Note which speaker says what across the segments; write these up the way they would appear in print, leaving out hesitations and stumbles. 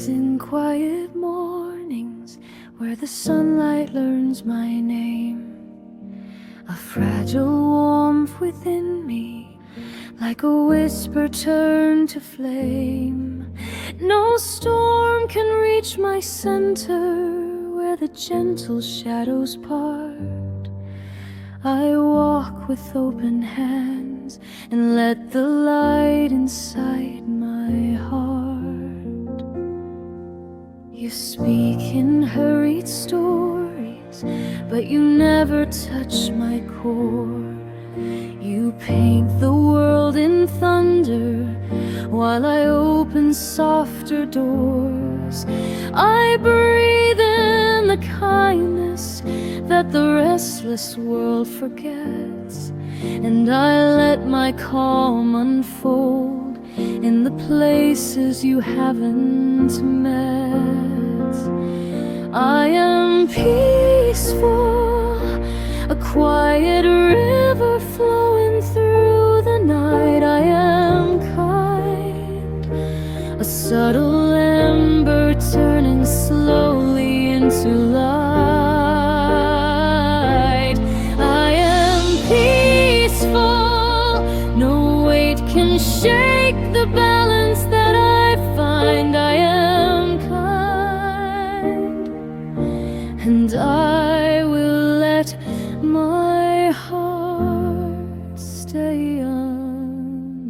Speaker 1: rise in quiet mornings where the sunlight learns my name. A fragile warmth within me, like a whisper turned to flame. No storm can reach my center where the gentle shadows part. I walk with open hands and let the light inside my heart. You speak in hurried stories, but you never touch my core. You paint the world in thunder while I open softer doors. I breathe in the kindness that the restless world forgets, and I let my calm unfold in the places you haven't met. I am peaceful, a quiet river flowing through the night. I am kind, a subtle ember turning slowly into light. I am peaceful, no weight can shake the balance that I find. I am kind, and I will let my heart stay undefiled.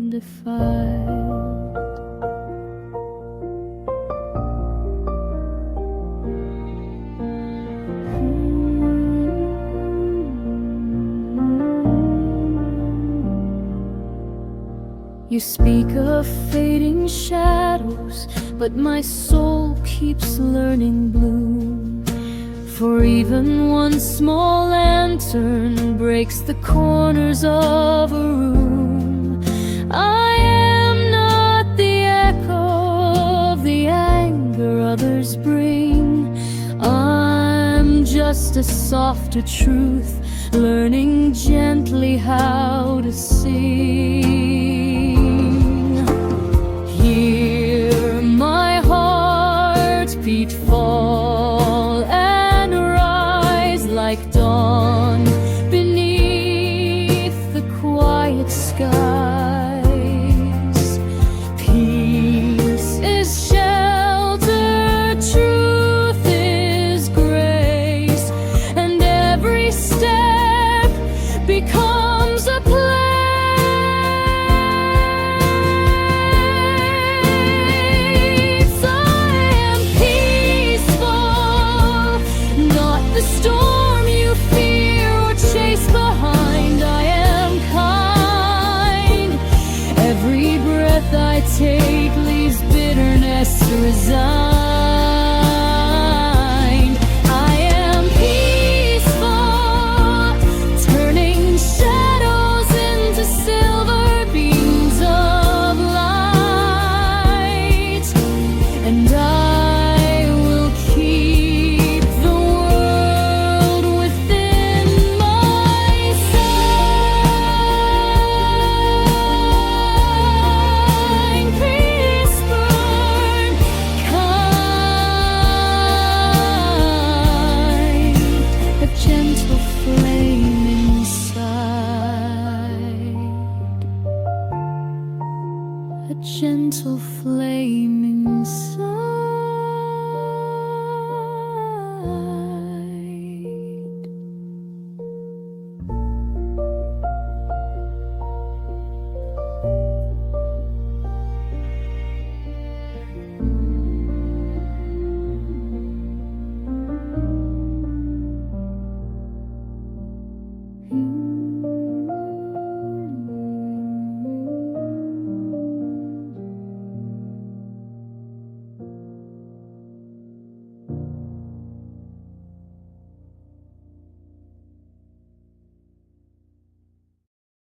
Speaker 1: You speak of fading shadows, but my soul keeps learning bloom. For even one small lantern breaks the corners of a room. I am not the echo of the anger others bring. I'm just a softer truth, learning gently how to sing. Hear my heartbeat fall and rise like dawn beneath the quiet skies. Peace is shelter, truth is grace, and every step becomes a place. I am peaceful, not the storm you fear or chase behind. I am kind, every breath I take leaves bitterness resigned. I am peaceful, turning shadows into silver beams of light, and I will keep the world within my sight. Peace burn, kind, a gentle flame inside, a gentle flame inside.